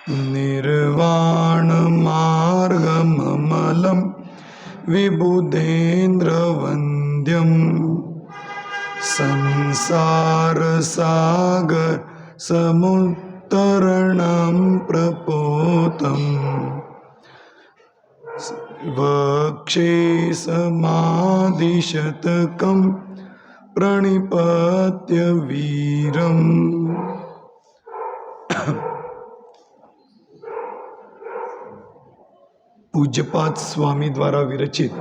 निर्वाण मार्गममलं विबुधेन्द्रवन्द्यम् संसार सागर समुत्तरणं प्रपोतम् वक्षे समाधिशतकं प्रणिपत्य वीरम्। पूज्यपाद स्वामी द्वारा विरचित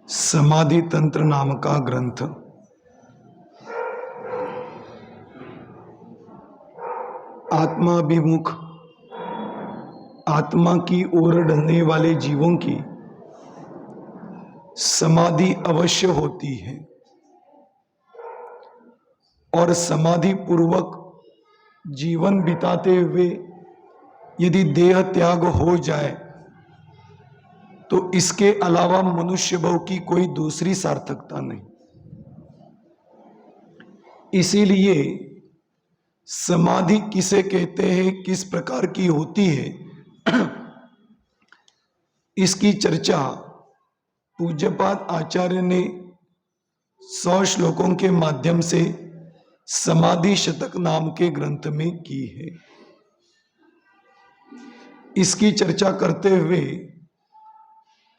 समाधि तंत्र नाम का ग्रंथ आत्माभिमुख आत्मा की ओर ढलने वाले जीवों की समाधि अवश्य होती है और समाधि पूर्वक जीवन बिताते हुए यदि देह त्याग हो जाए तो इसके अलावा मनुष्य भव की कोई दूसरी सार्थकता नहीं। इसीलिए समाधि किसे कहते हैं, किस प्रकार की होती है, इसकी चर्चा पूज्यपाद आचार्य ने 100 श्लोकों के माध्यम से समाधि शतक नाम के ग्रंथ में की है। इसकी चर्चा करते हुए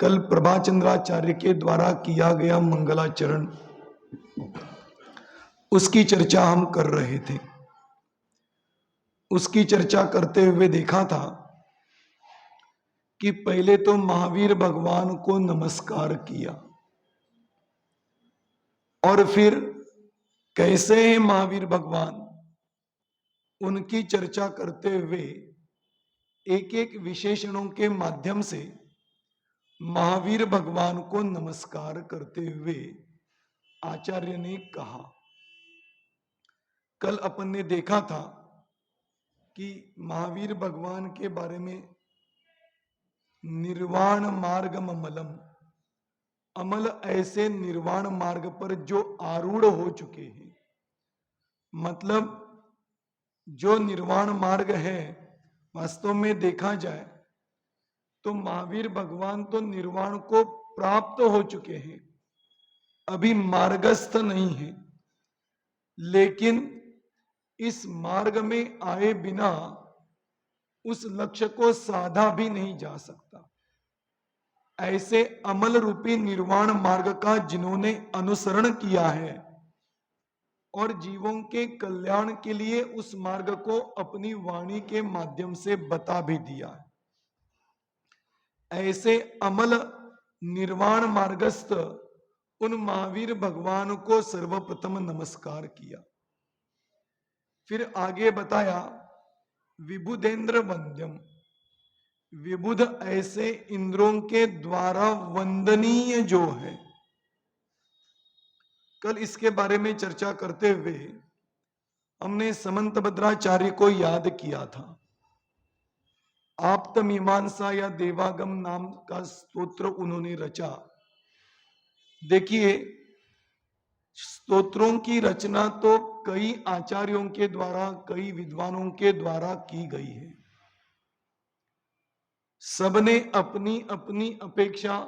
कल प्रभाचंद्राचार्य के द्वारा किया गया मंगलाचरण, उसकी चर्चा हम कर रहे थे। उसकी चर्चा करते हुए देखा था कि पहले तो महावीर भगवान को नमस्कार किया और फिर कैसे हैं महावीर भगवान, उनकी चर्चा करते हुए एक एक विशेषणों के माध्यम से महावीर भगवान को नमस्कार करते हुए आचार्य ने कहा। कल अपन ने देखा था कि महावीर भगवान के बारे में निर्वाण मार्गम अमलम, अमल ऐसे निर्वाण मार्ग पर जो आरूढ़ हो चुके हैं, मतलब जो निर्वाण मार्ग है वास्तव में देखा जाए तो महावीर भगवान तो निर्वाण को प्राप्त हो चुके हैं, अभी मार्गस्थ नहीं है, लेकिन इस मार्ग में आए बिना उस लक्ष्य को साधा भी नहीं जा सकता। ऐसे अमल रूपी निर्वाण मार्ग का जिन्होंने अनुसरण किया है और जीवों के कल्याण के लिए उस मार्ग को अपनी वाणी के माध्यम से बता भी दिया है, ऐसे अमल निर्वाण मार्गस्थ उन महावीर भगवान को सर्वप्रथम नमस्कार किया। फिर आगे बताया विबुधेंद्र वंद्यम, विबुध ऐसे इंद्रों के द्वारा वंदनीय जो है। कल इसके बारे में चर्चा करते हुए हमने समंत भद्राचार्य को याद किया था। आप्त मीमांसा या देवागम नाम का स्तोत्र उन्होंने रचा। देखिए, स्तोत्रों की रचना तो कई आचार्यों के द्वारा, कई विद्वानों के द्वारा की गई है। सबने अपनी अपनी अपेक्षा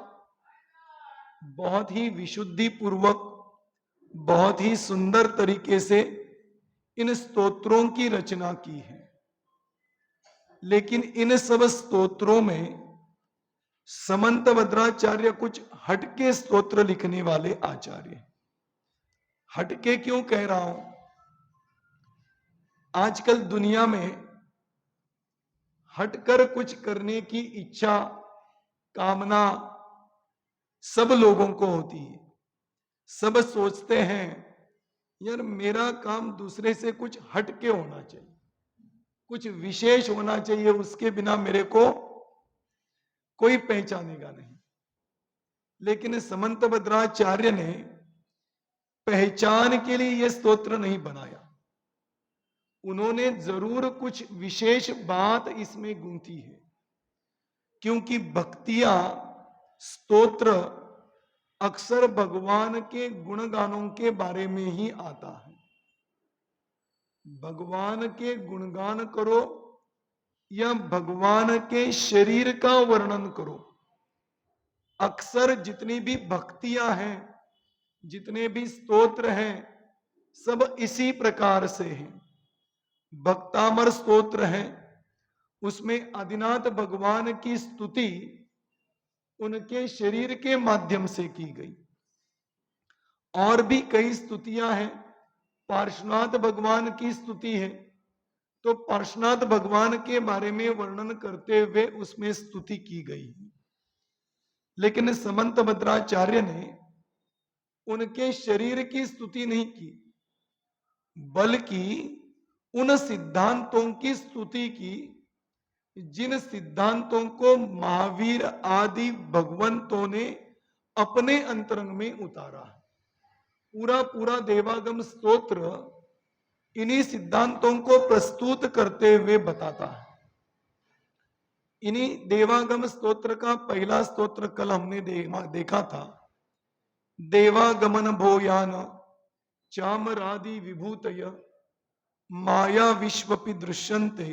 बहुत ही विशुद्धि पूर्वक, बहुत ही सुंदर तरीके से इन स्तोत्रों की रचना की है। लेकिन इन सब स्तोत्रों में समंत भद्राचार्य कुछ हटके स्तोत्र लिखने वाले आचार्य। हटके क्यों कह रहा हूं? आजकल दुनिया में हटकर कुछ करने की इच्छा, कामना सब लोगों को होती है। सब सोचते हैं यार मेरा काम दूसरे से कुछ हटके होना चाहिए, कुछ विशेष होना चाहिए, उसके बिना मेरे को कोई पहचानेगा नहीं। लेकिन समंत भद्राचार्य ने पहचान के लिए यह स्तोत्र नहीं बनाया, उन्होंने जरूर कुछ विशेष बात इसमें गूंथी है, क्योंकि भक्तियां, स्तोत्र अक्सर भगवान के गुणगानों के बारे में ही आता है। भगवान के गुणगान करो या भगवान के शरीर का वर्णन करो, अक्सर जितनी भी भक्तियां हैं, जितने भी स्तोत्र हैं, सब इसी प्रकार से हैं। भक्तामर स्तोत्र है, उसमें आदिनाथ भगवान की स्तुति उनके शरीर के माध्यम से की गई। और भी कई स्तुतियां हैं। पार्श्वनाथ भगवान की स्तुति है, तो पार्श्वनाथ भगवान के बारे में वर्णन करते हुए उसमें स्तुति की गई। लेकिन समंत भद्राचार्य ने उनके शरीर की स्तुति नहीं की, बल्कि उन सिद्धांतों की स्तुति की जिन सिद्धांतों को महावीर आदि भगवंतों ने अपने अंतरंग में उतारा है। पूरा पूरा देवागम स्तोत्र इन्हीं सिद्धांतों को प्रस्तुत करते हुए बताता है। इन्हीं देवागम स्तोत्र का पहला स्तोत्र कल हमने देखा था, देवागमन भोयान चामरादि विभूतय माया विश्वपि दृश्यन्ते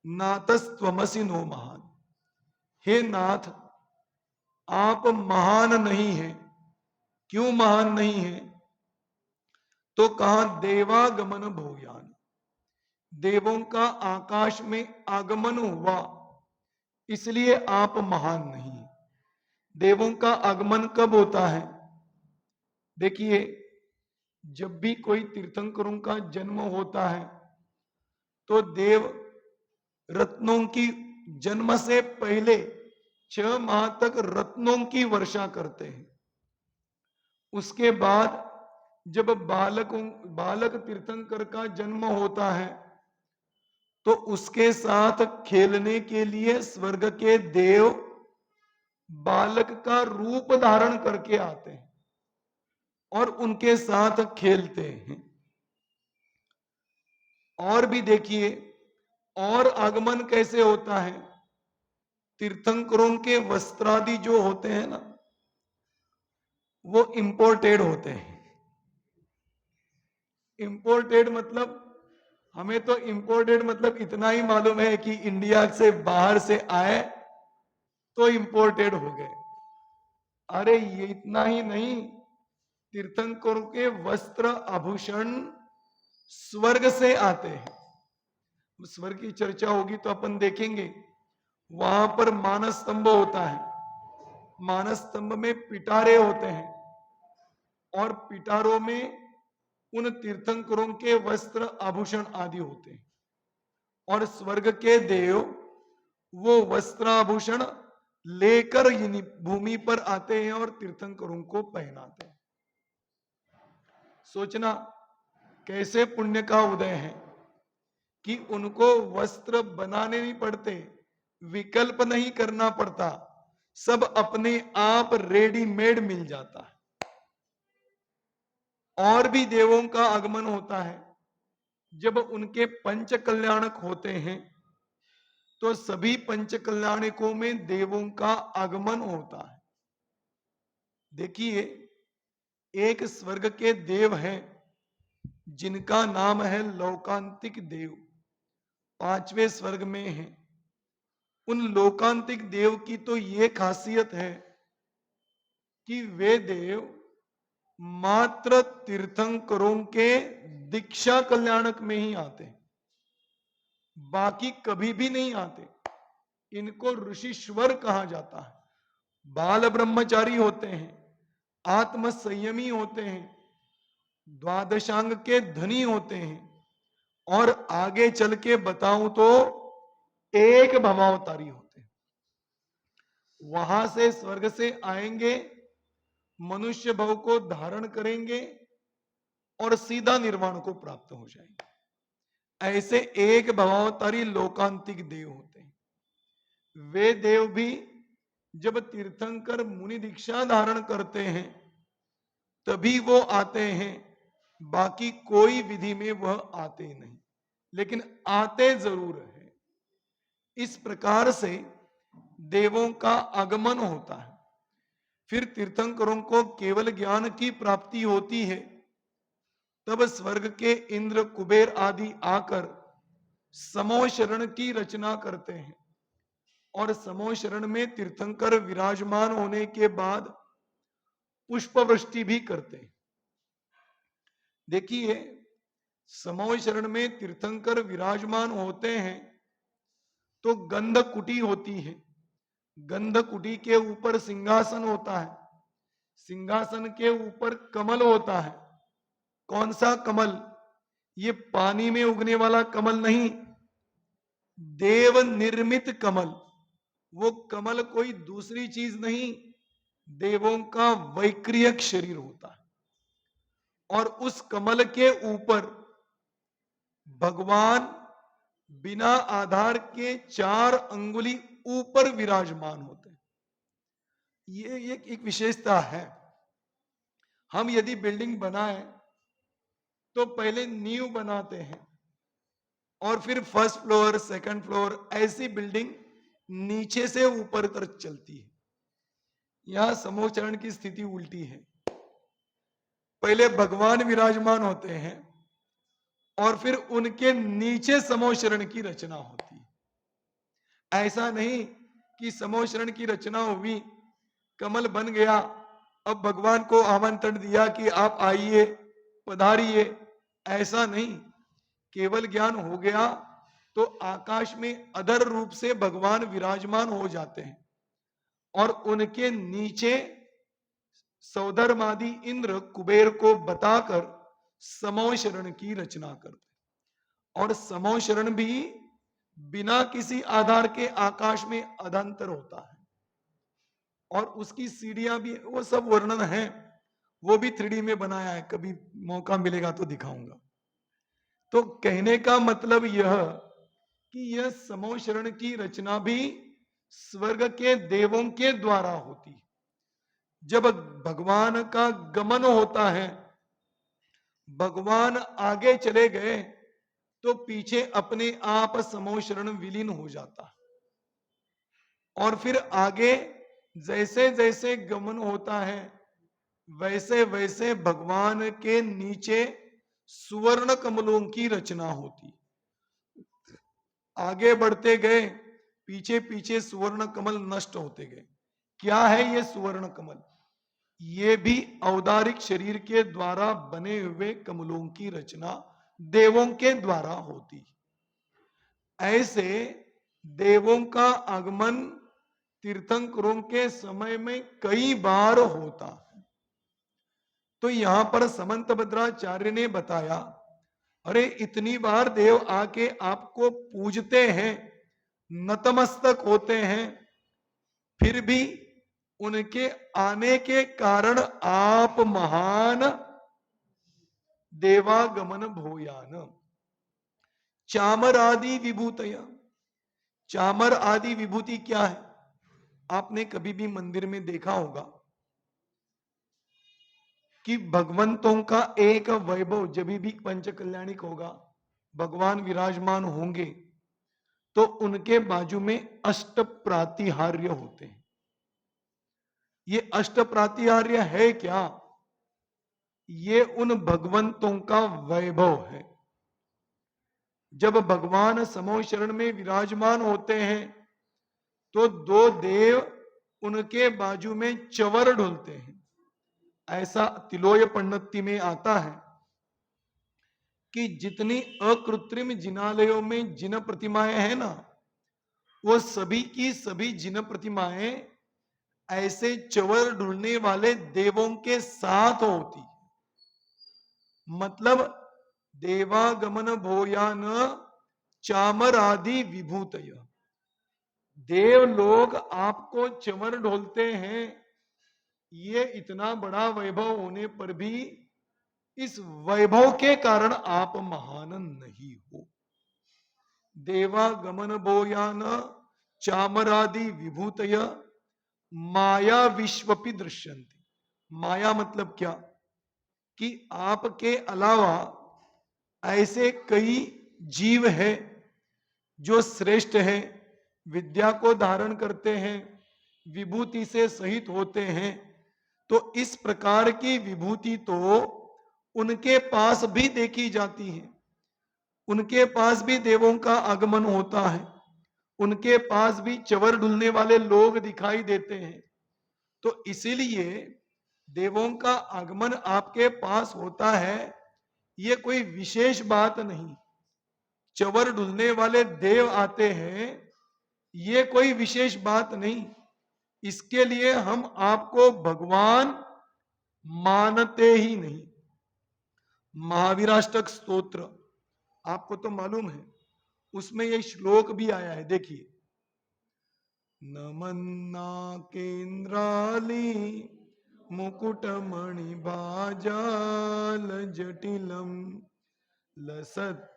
नातस्त्वमसि नो महान। हे नाथ, आप महान नहीं हैं। क्यों महान नहीं है? तो कहा देवागमन भोयान, देवों का आकाश में आगमन हुआ, इसलिए आप महान नहीं। देवों का आगमन कब होता है? देखिए, जब भी कोई तीर्थंकरों का जन्म होता है तो देव रत्नों की जन्म से पहले 6 माह तक रत्नों की वर्षा करते हैं। उसके बाद जब बालक तीर्थंकर का जन्म होता है तो उसके साथ खेलने के लिए स्वर्ग के देव बालक का रूप धारण करके आते हैं और उनके साथ खेलते हैं। और भी देखिए, और आगमन कैसे होता है? तीर्थंकरों के वस्त्रादि जो होते हैं ना, वो इंपोर्टेड होते हैं। इंपोर्टेड मतलब, हमें तो इंपोर्टेड मतलब इतना ही मालूम है कि इंडिया से बाहर से आए तो इंपोर्टेड हो गए। अरे ये इतना ही नहीं, तीर्थंकरों के वस्त्र आभूषण स्वर्ग से आते हैं। स्वर्ग की चर्चा होगी तो अपन देखेंगे, वहां पर मानस स्तंभ होता है, मानस स्तंभ में पिटारे होते हैं और पिटारों में उन तीर्थंकरों के वस्त्र आभूषण आदि होते हैं और स्वर्ग के देव वो वस्त्र आभूषण लेकर भूमि पर आते हैं और तीर्थंकरों को पहनाते हैं। सोचना कैसे पुण्य का उदय है कि उनको वस्त्र बनाने नहीं पड़ते, विकल्प नहीं करना पड़ता, सब अपने आप रेडीमेड मिल जाता है। और भी देवों का आगमन होता है, जब उनके पंच कल्याणक होते हैं तो सभी पंच कल्याणकों में देवों का आगमन होता है। देखिए, एक स्वर्ग के देव हैं जिनका नाम है लोकांतिक देव, 5वें स्वर्ग में है। उन लोकांतिक देव की तो ये खासियत है कि वे देव मात्र तीर्थंकरों के दीक्षा कल्याणक में ही आते हैं, बाकी कभी भी नहीं आते। इनको ऋषिश्वर कहा जाता है। बाल ब्रह्मचारी होते हैं, आत्म संयमी होते हैं, द्वादशांग के धनी होते हैं और आगे चल के बताऊं तो एक भवावतारी होते हैं। वहां से स्वर्ग से आएंगे, मनुष्य भव को धारण करेंगे और सीधा निर्वाण को प्राप्त हो जाएंगे। ऐसे एक भवावतारी लोकांतिक देव होते हैं। वे देव भी जब तीर्थंकर मुनि दीक्षा धारण करते हैं तभी वो आते हैं, बाकी कोई विधि में वह आते नहीं, लेकिन आते जरूर है। इस प्रकार से देवों का आगमन होता है। फिर तीर्थंकरों को केवल ज्ञान की प्राप्ति होती है तब स्वर्ग के इंद्र कुबेर आदि आकर समो शरण की रचना करते हैं और समो शरण में तीर्थंकर विराजमान होने के बाद पुष्प वृष्टि भी करते हैं। देखिए, समो शरण में तीर्थंकर विराजमान होते हैं तो गंध कुटी होती है, गंध कुटी के ऊपर सिंहासन होता है, सिंहासन के ऊपर कमल होता है। कौन सा कमल? ये पानी में उगने वाला कमल नहीं, देव निर्मित कमल। वो कमल कोई दूसरी चीज नहीं, देवों का वैक्रियक शरीर होता है और उस कमल के ऊपर भगवान बिना आधार के 4 अंगुली ऊपर विराजमान होते हैं। ये एक विशेषता है। हम यदि बिल्डिंग बनाए तो पहले नींव बनाते हैं और फिर फर्स्ट फ्लोर, सेकंड फ्लोर, ऐसी बिल्डिंग नीचे से ऊपर तक चलती है। यहां समोचरण की स्थिति उल्टी है। पहले भगवान विराजमान होते हैं और फिर उनके नीचे समोशरण की रचना होती है। ऐसा नहीं कि समोशरण की रचना हुई, कमल बन गया, अब भगवान को आमंत्रण दिया कि आप आइए, पधारिए, ऐसा नहीं। केवल ज्ञान हो गया तो आकाश में अधर रूप से भगवान विराजमान हो जाते हैं और उनके नीचे सौधर्मादि इंद्र कुबेर को बताकर समोशरण की रचना करते। और समोशरण भी बिना किसी आधार के आकाश में अधांतर होता है और उसकी सीढ़ियां भी, वो सब वर्णन है, वो भी 3D में बनाया है, कभी मौका मिलेगा तो दिखाऊंगा। तो कहने का मतलब यह कि यह समोशरण की रचना भी स्वर्ग के देवों के द्वारा होती है। जब भगवान का गमन होता है, भगवान आगे चले गए तो पीछे अपने आप समोशरण विलीन हो जाता है और फिर आगे जैसे जैसे गमन होता है वैसे वैसे भगवान के नीचे सुवर्ण कमलों की रचना होती। आगे बढ़ते गए, पीछे पीछे सुवर्ण कमल नष्ट होते गए। क्या है ये सुवर्ण कमल? ये भी औदारिक शरीर के द्वारा बने हुए कमलों की रचना देवों के द्वारा होती। ऐसे देवों का आगमन तीर्थंकरों के समय में कई बार होता है। तो यहां पर समंत भद्राचार्य ने बताया, अरे इतनी बार देव आके आपको पूजते हैं, नतमस्तक होते हैं, फिर भी उनके आने के कारण आप महान देवागमन भूयान। चामर आदि विभूतया, चामर आदि विभूति क्या है? आपने कभी भी मंदिर में देखा होगा कि भगवंतों का एक वैभव, जब भी पंच कल्याणिक होगा, भगवान विराजमान होंगे तो उनके बाजू में अष्ट प्रातिहार्य होते हैं। ये अष्ट प्रातिहार्य है क्या? ये उन भगवंतों का वैभव है। जब भगवान समोशरण में विराजमान होते हैं तो 2 देव उनके बाजू में चवर ढोलते हैं। ऐसा तिलोय पंडिती में आता है कि जितनी अकृत्रिम जिनालयों में जिन प्रतिमाएं हैं ना, वो सभी की सभी जिन प्रतिमाएं ऐसे चवर ढूंढने वाले देवों के साथ होती। मतलब देवागमन भोयान चामर आदि विभूतय, देव लोग आपको चवर ढोलते हैं। ये इतना बड़ा वैभव होने पर भी इस वैभव के कारण आप महान नहीं हो। देवागमन भोयान चामरादि विभूतय माया विश्वपि दृश्यन्ति। माया मतलब क्या? कि आपके अलावा ऐसे कई जीव हैं जो श्रेष्ठ हैं, विद्या को धारण करते हैं, विभूति से सहित होते हैं। तो इस प्रकार की विभूति तो उनके पास भी देखी जाती है, उनके पास भी देवों का आगमन होता है, उनके पास भी चवर डुलने वाले लोग दिखाई देते हैं। तो इसीलिए देवों का आगमन आपके पास होता है, ये कोई विशेष बात नहीं। चवर डुलने वाले देव आते हैं, ये कोई विशेष बात नहीं। इसके लिए हम आपको भगवान मानते ही नहीं। महावीराष्टक स्तोत्र आपको तो मालूम है, उसमें ये श्लोक भी आया है, देखिए। नमन्ना केन्द्राली मुकुटमणि बाजाल जटिलम लसत्पादाम्भोज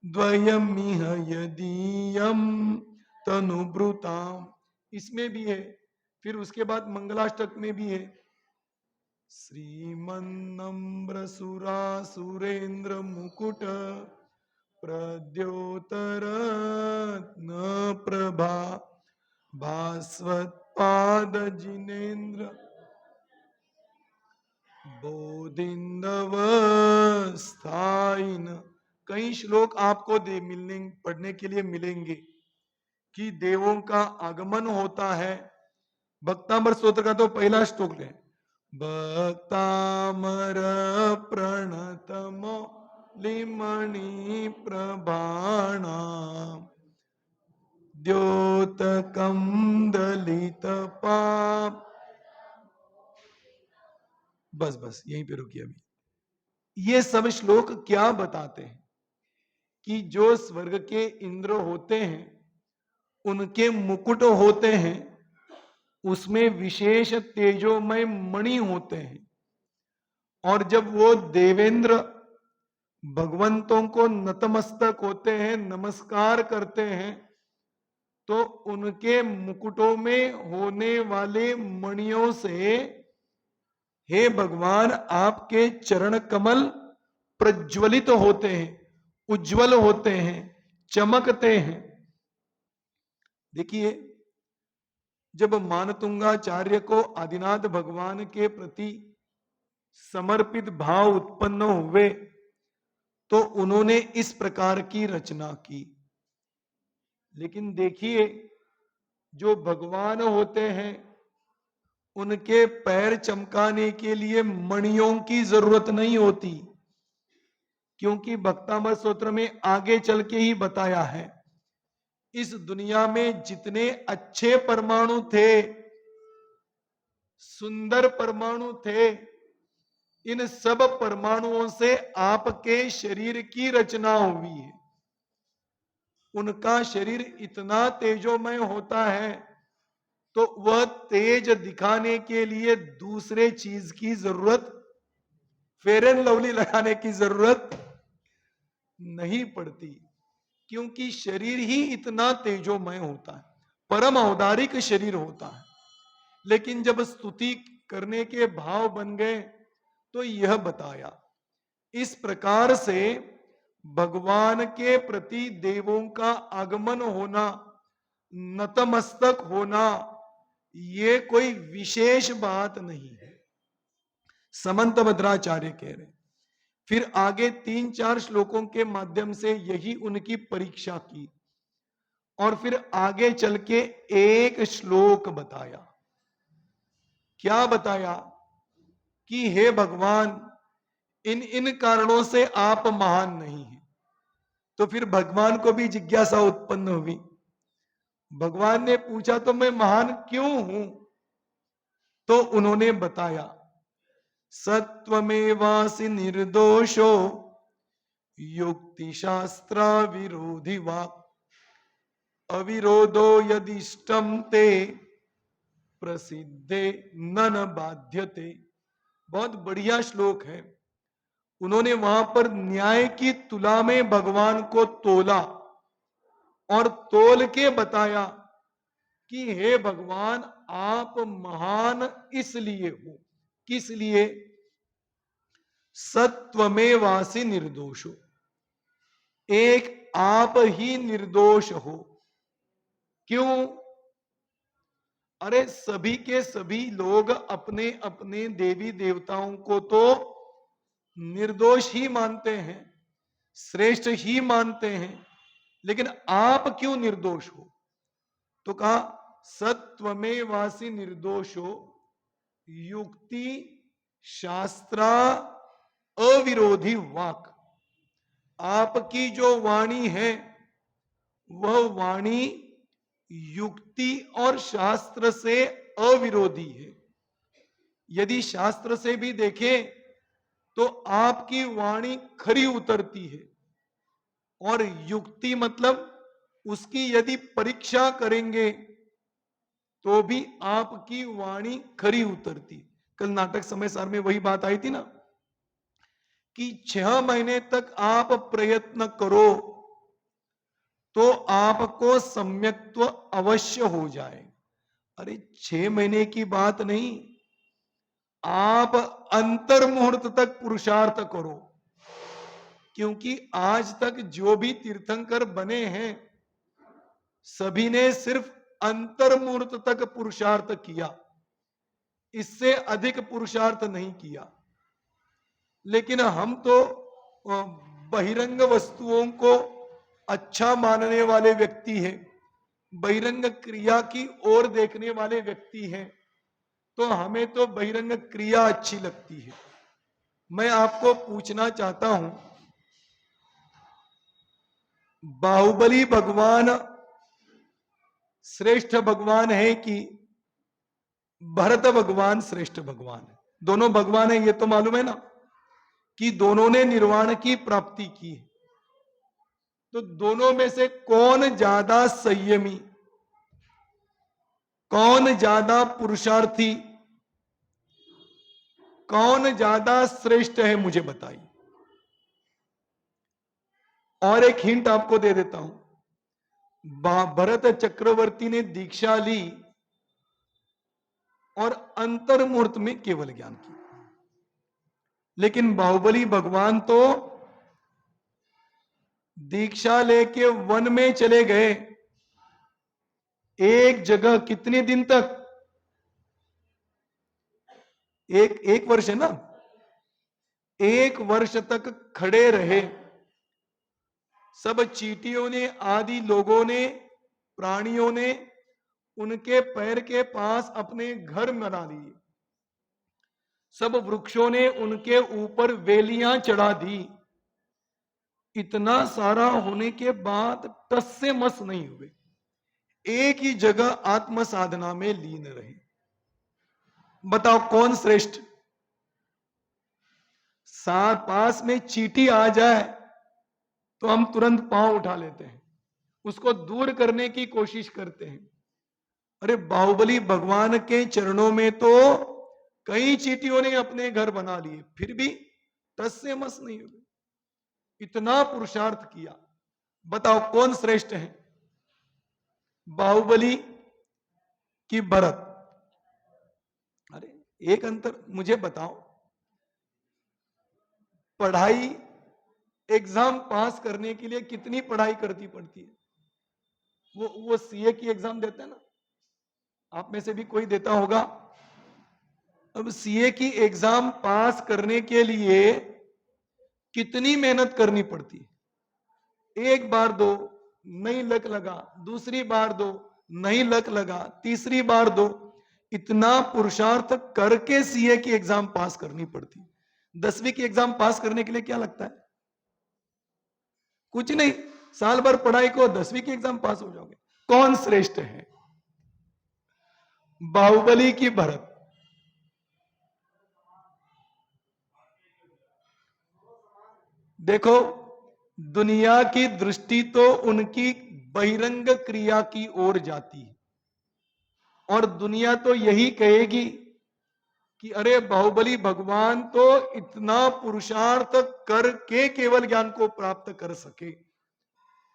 द्वयमिह यदीयम तनुभृताम, इसमें भी है। फिर उसके बाद मंगलाष्टक में भी है, श्रीमन्नम्र सुरासुरेन्द्र मुकुट प्रद्योतरत्न प्रभा भास्वत्पाद जिनेन्द्र बोधिंदवस्थाइन। कई श्लोक आपको मिलने पढ़ने के लिए मिलेंगे कि देवों का आगमन होता है। भक्तामर स्तोत्र का तो पहला श्लोक है, भक्तामर प्रणतमो लिमणि प्रभाणा द्योतकम दलित पाप। बस बस यहीं पे रुकिए अभी। ये सब श्लोक क्या बताते हैं कि जो स्वर्ग के इंद्र होते हैं, उनके मुकुट होते हैं, उसमें विशेष तेजोमय मणि होते हैं। और जब वो देवेंद्र भगवंतों को नतमस्तक होते हैं, नमस्कार करते हैं, तो उनके मुकुटों में होने वाले मणियों से हे भगवान आपके चरण कमल प्रज्वलित होते हैं, उज्जवल होते हैं, चमकते हैं। देखिए, जब मानतुंगाचार्य को आदिनाथ भगवान के प्रति समर्पित भाव उत्पन्न हुए, तो उन्होंने इस प्रकार की रचना की। लेकिन देखिए, जो भगवान होते हैं, उनके पैर चमकाने के लिए मणियों की जरूरत नहीं होती, क्योंकि भक्तामृत स्तोत्र में आगे चल के ही बताया है, इस दुनिया में जितने अच्छे परमाणु थे, सुंदर परमाणु थे, इन सब परमाणुओं से आपके शरीर की रचना हुई है। उनका शरीर इतना तेजोमय होता है, तो वह तेज दिखाने के लिए दूसरे चीज की जरूरत, फेयर एंड लवली लगाने की जरूरत नहीं पड़ती, क्योंकि शरीर ही इतना तेजोमय होता है, परम औदारिक शरीर होता है। लेकिन जब स्तुति करने के भाव बन गए, तो यह बताया, इस प्रकार से भगवान के प्रति देवों का आगमन होना, नतमस्तक होना, ये कोई विशेष बात नहीं है। समंत भद्राचार्य कह रहे। फिर आगे 3-4 श्लोकों के माध्यम से यही उनकी परीक्षा की, और फिर आगे चल के एक श्लोक बताया। क्या बताया कि हे भगवान, इन इन कारणों से आप महान नहीं हैं। तो फिर भगवान को भी जिज्ञासा उत्पन्न हुई। भगवान ने पूछा, तो मैं महान क्यों हूं? तो उन्होंने बताया, सत्वमेवासि निर्दोषो युक्ति शास्त्र विरोधी वाक् अविरोधो यदिष्टम ते प्रसिद्धे न बाध्यते। बहुत बढ़िया श्लोक है। उन्होंने वहां पर न्याय की तुला में भगवान को तोला और तोल के बताया कि हे भगवान, आप महान इसलिए हो। किस लिए? सत्वमेवासि निर्दोषो, एक आप ही निर्दोष हो। क्यों? अरे सभी के सभी लोग अपने अपने देवी देवताओं को तो निर्दोष ही मानते हैं, श्रेष्ठ ही मानते हैं, लेकिन आप क्यों निर्दोष हो? तो कहा सत्वमेवासि निर्दोषो युक्ति शास्त्रा अविरोधी वाक। आपकी जो वाणी है वह वाणी युक्ति और शास्त्र से अविरोधी है। यदि शास्त्र से भी देखें तो आपकी वाणी खरी उतरती है, और युक्ति मतलब उसकी यदि परीक्षा करेंगे तो भी आपकी वाणी खरी उतरती। कल नाटक समय सार में वही बात आई थी ना कि 6 महीने तक आप प्रयत्न करो तो आपको सम्यक्त्व अवश्य हो जाए। अरे 6 महीने की बात नहीं, आप अंतर मुहूर्त तक पुरुषार्थ करो, क्योंकि आज तक जो भी तीर्थंकर बने हैं सभी ने सिर्फ अंतर मुहूर्त तक पुरुषार्थ किया, इससे अधिक पुरुषार्थ नहीं किया। लेकिन हम तो बहिरंग वस्तुओं को अच्छा मानने वाले व्यक्ति हैं, बहिरंग क्रिया की ओर देखने वाले व्यक्ति हैं, तो हमें तो बहिरंग क्रिया अच्छी लगती है। मैं आपको पूछना चाहता हूं, बाहुबली भगवान श्रेष्ठ भगवान है कि भरत भगवान श्रेष्ठ भगवान है? दोनों भगवान है, ये तो मालूम है ना कि दोनों ने निर्वाण की प्राप्ति की है। तो दोनों में से कौन ज्यादा संयमी, कौन ज्यादा पुरुषार्थी, कौन ज्यादा श्रेष्ठ है, मुझे बताइए। और एक हिंट आपको दे देता हूं, भरत चक्रवर्ती ने दीक्षा ली और अंतर मुहूर्त में केवल ज्ञान की, लेकिन बाहुबली भगवान तो दीक्षा लेके वन में चले गए, एक जगह कितने दिन तक? एक वर्ष है ना, 1 वर्ष तक खड़े रहे। सब चींटियों ने, आदि लोगों ने, प्राणियों ने उनके पैर के पास अपने घर बना लिए। सब वृक्षों ने उनके ऊपर वेलियां चढ़ा दी। इतना सारा होने के बाद टस से मस नहीं हुए, एक ही जगह आत्म साधना में लीन रहे। बताओ कौन श्रेष्ठ? पास में चींटी आ जाए तो हम तुरंत पांव उठा लेते हैं, उसको दूर करने की कोशिश करते हैं। अरे बाहुबली भगवान के चरणों में तो कई चींटियों ने अपने घर बना लिए, फिर भी टस से मस नहीं हुए, इतना पुरुषार्थ किया। बताओ कौन श्रेष्ठ है, बाहुबली की भरत? अरे एक अंतर मुझे बताओ, पढ़ाई, एग्जाम पास करने के लिए कितनी पढ़ाई करती पड़ती है? वो सीए की एग्जाम देते हैं ना, आप में से भी कोई देता होगा। अब सीए की एग्जाम पास करने के लिए कितनी मेहनत करनी पड़ती है? एक बार दो, नहीं लक लगा, दूसरी बार दो, नहीं लक लगा, तीसरी बार दो, इतना पुरुषार्थ करके सीए की एग्जाम पास करनी पड़ती। 10वीं की एग्जाम पास करने के लिए क्या लगता है? कुछ नहीं, साल भर पढ़ाई को 10वीं की एग्जाम पास हो जाओगे। कौन श्रेष्ठ है, बाहुबली की भरत? देखो दुनिया की दृष्टि तो उनकी बहिरंग क्रिया की ओर जाती है, और दुनिया तो यही कहेगी कि अरे बाहुबली भगवान तो इतना पुरुषार्थ करके केवल ज्ञान को प्राप्त कर सके,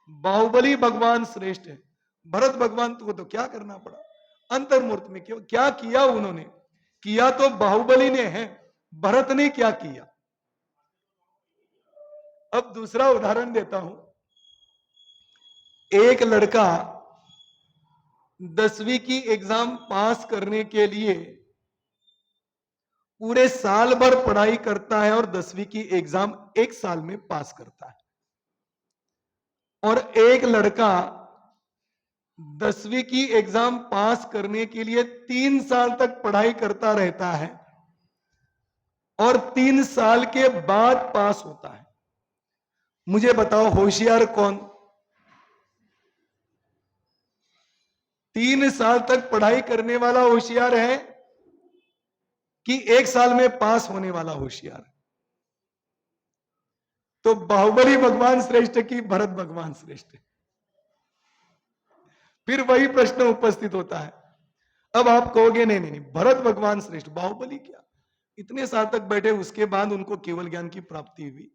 बाहुबली भगवान श्रेष्ठ है। भरत भगवान को तो क्या करना पड़ा, अंतर्मूर्त में क्यों क्या किया उन्होंने? किया तो बाहुबली ने है, भरत ने क्या किया? अब दूसरा उदाहरण देता हूं। एक लड़का 10वीं की एग्जाम पास करने के लिए पूरे साल भर पढ़ाई करता है और 10वीं की एग्जाम एक साल में पास करता है। और एक लड़का 10वीं की एग्जाम पास करने के लिए 3 साल तक पढ़ाई करता रहता है और 3 साल के बाद पास होता है। मुझे बताओ होशियार कौन? 3 साल तक पढ़ाई करने वाला होशियार है कि एक साल में पास होने वाला होशियार? तो बाहुबली भगवान श्रेष्ठ की भरत भगवान श्रेष्ठ? फिर वही प्रश्न उपस्थित होता है। अब आप कहोगे नहीं नहीं नहीं, भरत भगवान श्रेष्ठ, बाहुबली क्या? इतने साल तक बैठे, उसके बाद उनको केवल ज्ञान की प्राप्ति हुई।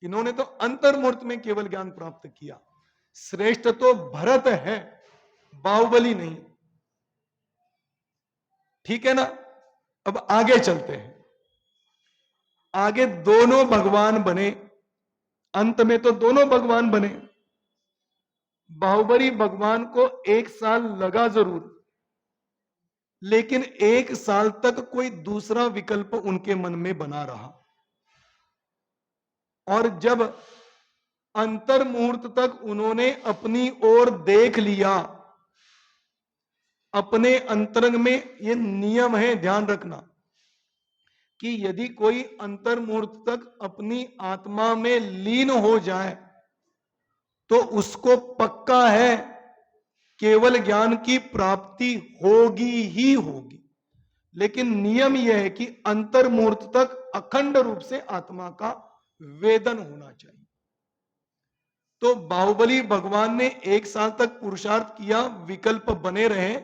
इन्होंने तो अंतर्मुहूर्त में केवल ज्ञान प्राप्त किया। श्रेष्ठ तो भरत है, बाहुबली नहीं। ठीक है ना? अब आगे चलते हैं। आगे दोनों भगवान बने, अंत में तो दोनों भगवान बने। बाहुबली भगवान को 1 साल लगा जरूर, लेकिन 1 साल तक कोई दूसरा विकल्प उनके मन में बना रहा। और जब अंतर मुहूर्त तक उन्होंने अपनी ओर देख लिया, अपने अंतरंग में, ये नियम है ध्यान रखना कि यदि कोई अंतर मुहूर्त तक अपनी आत्मा में लीन हो जाए तो उसको पक्का है केवल ज्ञान की प्राप्ति होगी ही होगी। लेकिन नियम यह है कि अंतर मुहूर्त तक अखंड रूप से आत्मा का वेदन होना चाहिए। तो बाहुबली भगवान ने 1 साल तक पुरुषार्थ किया, विकल्प बने रहे,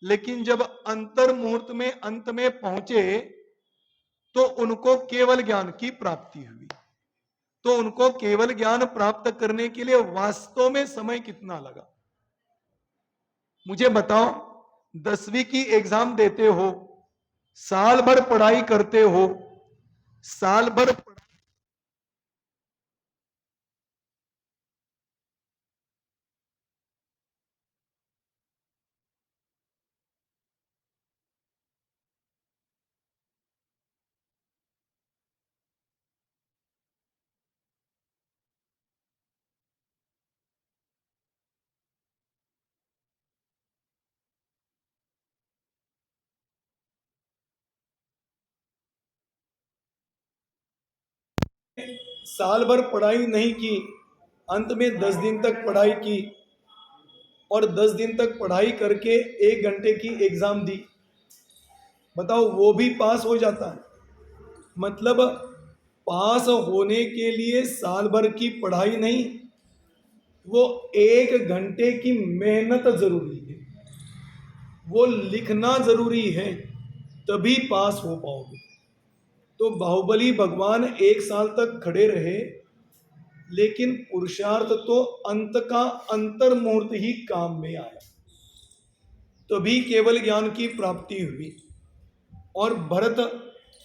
लेकिन जब अंतर मुहूर्त में अंत में पहुंचे तो उनको केवल ज्ञान की प्राप्ति हुई। तो उनको केवल ज्ञान प्राप्त करने के लिए वास्तव में समय कितना लगा? मुझे बताओ। 10वीं की एग्जाम देते हो, साल भर पढ़ाई करते हो, साल भर साल भर पढ़ाई नहीं की, अंत में 10 दिन तक पढ़ाई की और 10 दिन तक पढ़ाई करके 1 घंटे की एग्जाम दी। बताओ, वो भी पास हो जाता है? मतलब पास होने के लिए साल भर की पढ़ाई नहीं, वो 1 घंटे की मेहनत जरूरी है, वो लिखना जरूरी है, तभी पास हो पाओगे। तो बाहुबली भगवान 1 साल तक खड़े रहे, लेकिन पुरुषार्थ तो अंत का अंतर मुहूर्त ही काम में आया, तभी केवल ज्ञान की प्राप्ति हुई। और भरत,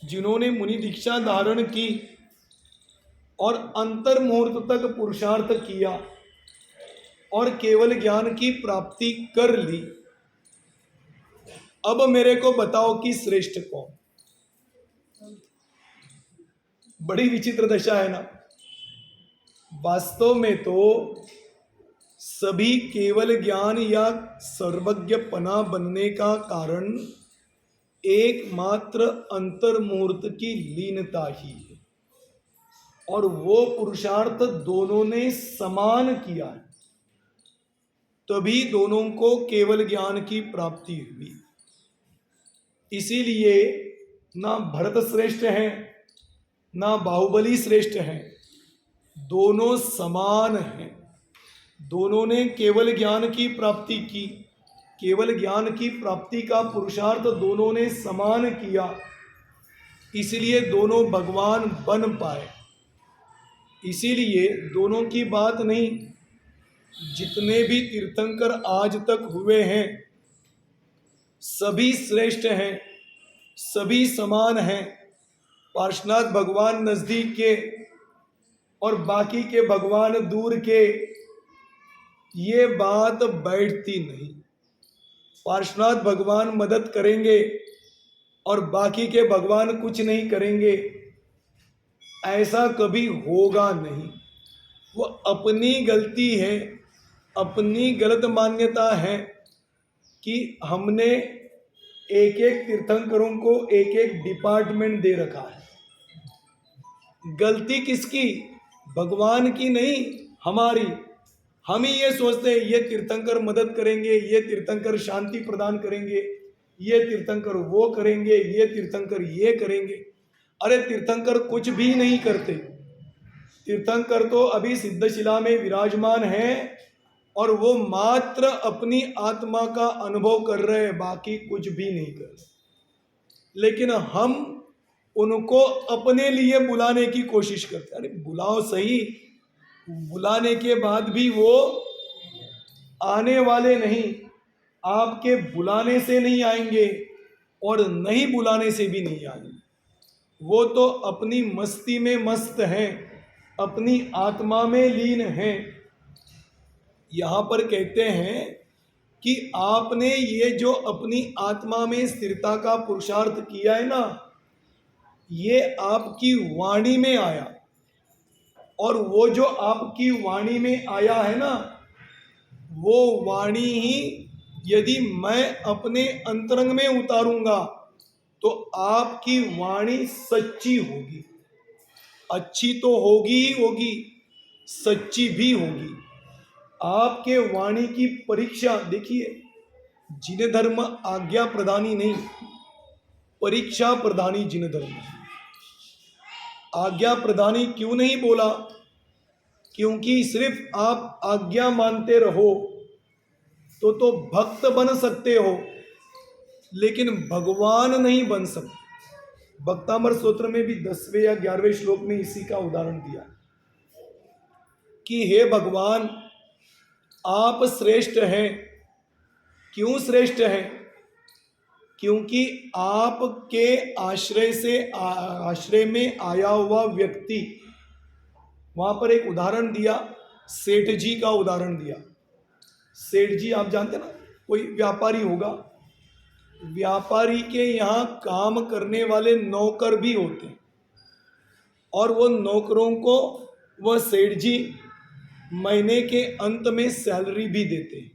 जिन्होंने मुनि दीक्षा धारण की और अंतर मुहूर्त तक पुरुषार्थ किया और केवल ज्ञान की प्राप्ति कर ली, अब मेरे को बताओ कि श्रेष्ठ कौन? बड़ी विचित्र दशा है ना। वास्तव में तो सभी केवल ज्ञान या सर्वज्ञ पना बनने का कारण एकमात्र अंतर मुहूर्त की लीनता ही है, और वो पुरुषार्थ दोनों ने समान किया है, तभी दोनों को केवल ज्ञान की प्राप्ति हुई। इसीलिए ना भरत श्रेष्ठ है ना बाहुबली श्रेष्ठ है, दोनों समान हैं। दोनों ने केवल ज्ञान की प्राप्ति की, केवल ज्ञान की प्राप्ति का पुरुषार्थ दोनों ने समान किया, इसलिए दोनों भगवान बन पाए। इसीलिए दोनों की बात नहीं, जितने भी तीर्थंकर आज तक हुए हैं सभी श्रेष्ठ हैं, सभी समान हैं। पार्श्वनाथ भगवान नजदीक के और बाकी के भगवान दूर के, ये बात बैठती नहीं। पार्श्वनाथ भगवान मदद करेंगे और बाकी के भगवान कुछ नहीं करेंगे, ऐसा कभी होगा नहीं। वो अपनी गलती है, अपनी गलत मान्यता है कि हमने एक एक तीर्थंकरों को एक एक डिपार्टमेंट दे रखा है। गलती किसकी? भगवान की नहीं, हमारी। हम ही ये सोचते हैं ये तीर्थंकर मदद करेंगे, ये तीर्थंकर शांति प्रदान करेंगे, ये तीर्थंकर वो करेंगे, ये तीर्थंकर ये करेंगे। अरे तीर्थंकर कुछ भी नहीं करते। तीर्थंकर तो अभी सिद्धशिला में विराजमान है और वो मात्र अपनी आत्मा का अनुभव कर रहे हैं, बाकी कुछ भी नहीं कर रहे। लेकिन हम उनको अपने लिए बुलाने की कोशिश करते। अरे बुलाओ सही, बुलाने के बाद भी वो आने वाले नहीं। आपके बुलाने से नहीं आएंगे और नहीं बुलाने से भी नहीं आएंगे। वो तो अपनी मस्ती में मस्त हैं, अपनी आत्मा में लीन हैं। यहाँ पर कहते हैं कि आपने ये जो अपनी आत्मा में स्थिरता का पुरुषार्थ किया है ना, ये आपकी वाणी में आया। और वो जो आपकी वाणी में आया है ना, वो वाणी ही यदि मैं अपने अंतरंग में उतारूंगा तो आपकी वाणी सच्ची होगी। अच्छी तो होगी ही होगी, सच्ची भी होगी। आपके वाणी की परीक्षा देखिए, जिन धर्म आज्ञा प्रदानी नहीं, परीक्षा प्रदानी जिन धर्म। आज्ञा प्रदानी क्यों नहीं बोला? क्योंकि सिर्फ आप आज्ञा मानते रहो तो भक्त बन सकते हो, लेकिन भगवान नहीं बन सकते। भक्तामर स्तोत्र में भी 10वें या 11वें श्लोक में इसी का उदाहरण दिया कि हे भगवान, आप श्रेष्ठ हैं। क्यों श्रेष्ठ हैं? क्योंकि आपके आश्रय में आया हुआ व्यक्ति, वहां पर एक उदाहरण दिया, सेठ जी का उदाहरण दिया। सेठ जी आप जानते ना, कोई व्यापारी होगा, व्यापारी के यहाँ काम करने वाले नौकर भी होते हैं और वो नौकरों को वह सेठ जी महीने के अंत में सैलरी भी देते हैं।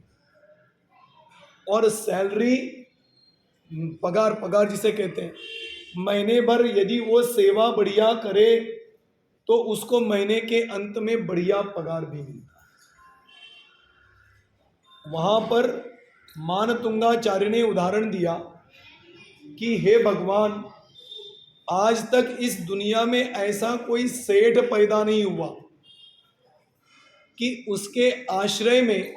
और सैलरी, पगार जिसे कहते हैं, महीने भर यदि वो सेवा बढ़िया करे तो उसको महीने के अंत में बढ़िया पगार भी मिलता है। वहां पर मानतुंगाचार्य ने उदाहरण दिया कि हे भगवान, आज तक इस दुनिया में ऐसा कोई सेठ पैदा नहीं हुआ कि उसके आश्रय में,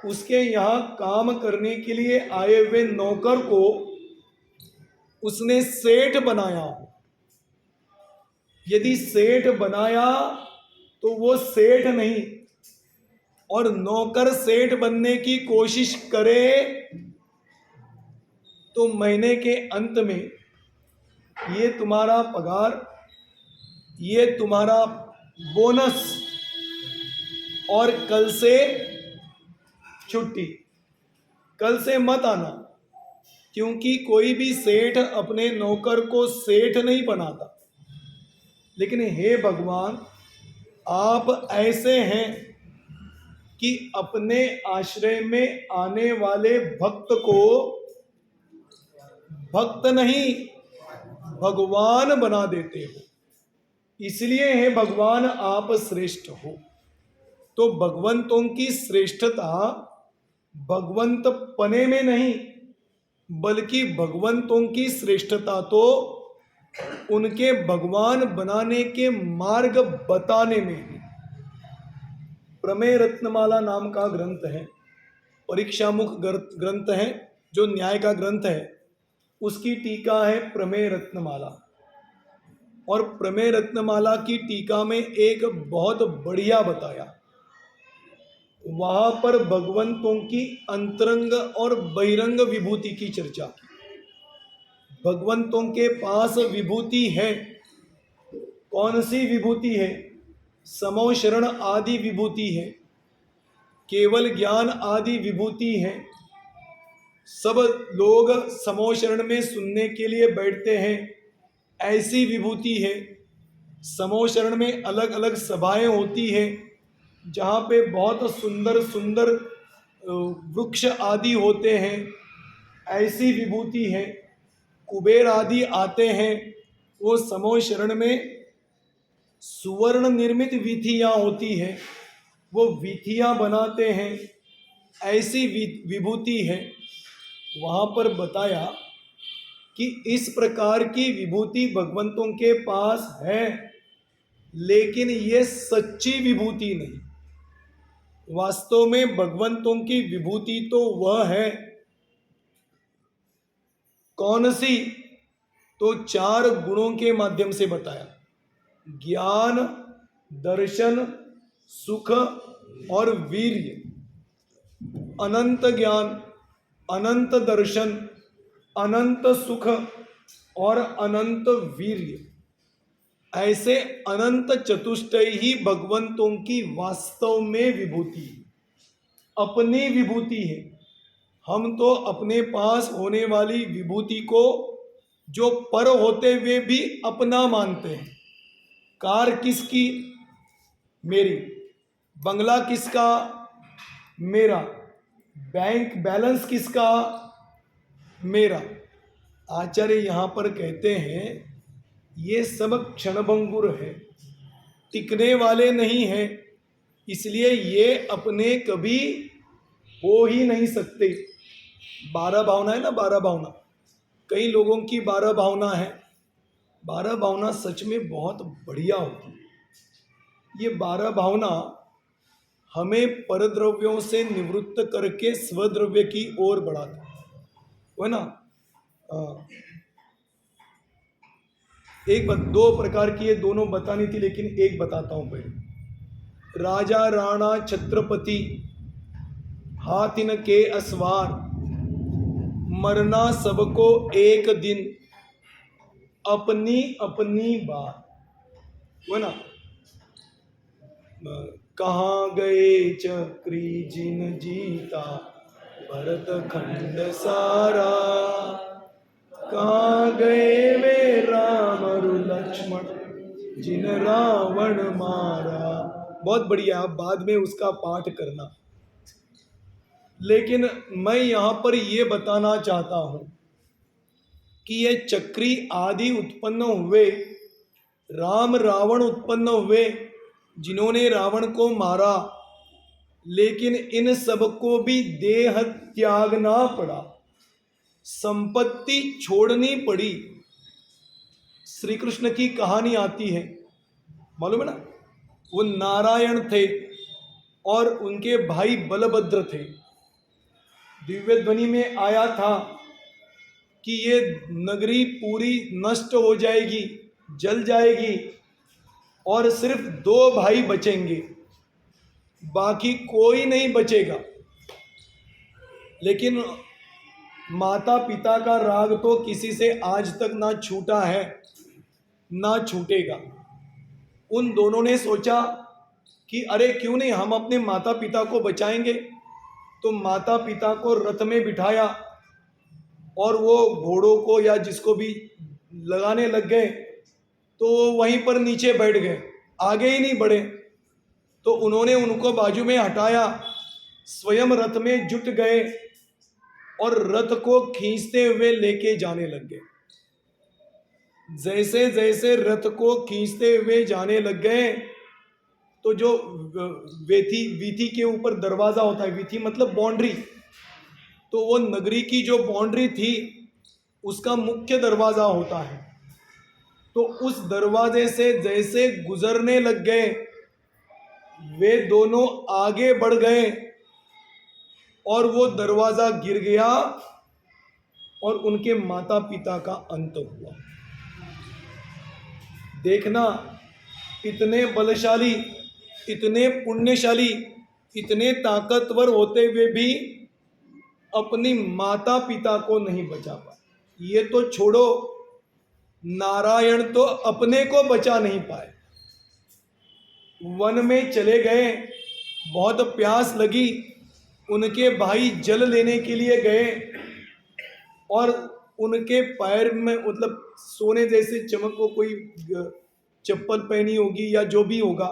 उसके यहाँ काम करने के लिए आए हुए नौकर को उसने सेठ बनाया हो। यदि सेठ बनाया तो वो सेठ नहीं, और नौकर सेठ बनने की कोशिश करे तो महीने के अंत में ये तुम्हारा पगार, ये तुम्हारा बोनस, और कल से छुट्टी, कल से मत आना। क्योंकि कोई भी सेठ अपने नौकर को सेठ नहीं बनाता। लेकिन हे भगवान, आप ऐसे हैं कि अपने आश्रय में आने वाले भक्त को भक्त नहीं, भगवान बना देते हो। इसलिए हे भगवान, आप श्रेष्ठ हो। तो भगवंतों की श्रेष्ठता भगवंत पने में नहीं, बल्कि भगवंतों की श्रेष्ठता तो उनके भगवान बनाने के मार्ग बताने में है। प्रमेय रत्नमाला नाम का ग्रंथ है, परीक्षामुख ग्रंथ है, जो न्याय का ग्रंथ है, उसकी टीका है प्रमेय रत्नमाला। और प्रमेय रत्नमाला की टीका में एक बहुत बढ़िया बताया, वहां पर भगवंतों की अंतरंग और बहिरंग विभूति की चर्चा की। भगवंतों के पास विभूति है, कौन सी विभूति है? समो शरण आदि विभूति है, केवल ज्ञान आदि विभूति है, सब लोग समूह शरण में सुनने के लिए बैठते हैं, ऐसी विभूति है। समूह शरण में अलग अलग सभाएं होती है जहाँ पे बहुत सुंदर सुंदर वृक्ष आदि होते हैं, ऐसी विभूति है। कुबेर आदि आते हैं, वो समूह शरण में सुवर्ण निर्मित वीथियाँ होती है, वो वीथियाँ बनाते हैं, ऐसी विभूति है। वहाँ पर बताया कि इस प्रकार की विभूति भगवंतों के पास है, लेकिन ये सच्ची विभूति नहीं। वास्तव में भगवंतों की विभूति तो वह है, कौन सी? तो 4 गुणों के माध्यम से बताया, ज्ञान, दर्शन, सुख और वीर्य। अनंत ज्ञान, अनंत दर्शन, अनंत सुख और अनंत वीर्य, ऐसे अनंत चतुष्टय ही भगवंतों की वास्तव में विभूति है, अपनी विभूति है। हम तो अपने पास होने वाली विभूति को जो पर होते हुए भी अपना मानते हैं। कार किसकी? मेरी। बंगला किसका? मेरा। बैंक बैलेंस किसका? मेरा। आचार्य यहाँ पर कहते हैं ये सब क्षणभंगुर है, टिकने वाले नहीं है, इसलिए ये अपने कभी हो ही नहीं सकते। 12 भावना है ना, 12 भावना। कई लोगों की 12 भावना है। 12 भावना सच में बहुत बढ़िया होती है। ये 12 भावना हमें परद्रव्यों से निवृत्त करके स्वद्रव्य की ओर बढ़ाता है ना। दो प्रकार की, ये दोनों बतानी थी, लेकिन एक बताता हूं पहले। राजा राणा छत्रपति हाथिन के असवार, मरना सबको एक दिन, अपनी अपनी बार। वो ना, कहाँ गए चक्री जिन जीता भरत खंड सारा, कहाँ गए वे राम और लक्ष्मण जिन रावण मारा। बहुत बढ़िया, आप बाद में उसका पाठ करना। लेकिन मैं यहां पर यह बताना चाहता हूं कि ये चक्री आदि उत्पन्न हुए, राम रावण उत्पन्न हुए जिन्होंने रावण को मारा, लेकिन इन सबको भी देह त्यागना पड़ा, संपत्ति छोड़नी पड़ी। श्री कृष्ण की कहानी आती है, मालूम है ना। वो नारायण थे और उनके भाई बलभद्र थे। दिव्य ध्वनि में आया था कि ये नगरी पूरी नष्ट हो जाएगी, जल जाएगी और सिर्फ 2 भाई बचेंगे, बाकी कोई नहीं बचेगा। लेकिन माता पिता का राग तो किसी से आज तक ना छूटा है, ना छूटेगा। उन दोनों ने सोचा कि अरे क्यों नहीं हम अपने माता पिता को बचाएंगे। तो माता पिता को रथ में बिठाया और वो घोड़ों को या जिसको भी लगाने लग गए, तो वो वहीं पर नीचे बैठ गए, आगे ही नहीं बढ़े। तो उन्होंने उनको बाजू में हटाया, स्वयं रथ में जुट गए और रथ को खींचते हुए लेके जाने लग गए। जैसे जैसे रथ को खींचते हुए जाने लग गए, तो जो वीथी के ऊपर दरवाजा होता है, वीथी मतलब बाउंड्री, तो वो नगरी की जो बाउंड्री थी उसका मुख्य दरवाजा होता है। तो उस दरवाजे से जैसे गुजरने लग गए, वे दोनों आगे बढ़ गए और वो दरवाजा गिर गया और उनके माता पिता का अंत हुआ। देखना, इतने बलशाली, इतने पुण्यशाली, इतने ताकतवर होते हुए भी अपनी माता पिता को नहीं बचा पाए। ये तो छोड़ो, नारायण तो अपने को बचा नहीं पाए। वन में चले गए, बहुत प्यास लगी, उनके भाई जल लेने के लिए गए, और उनके पैर में मतलब सोने जैसे चमक, को कोई चप्पल पहनी होगी या जो भी होगा,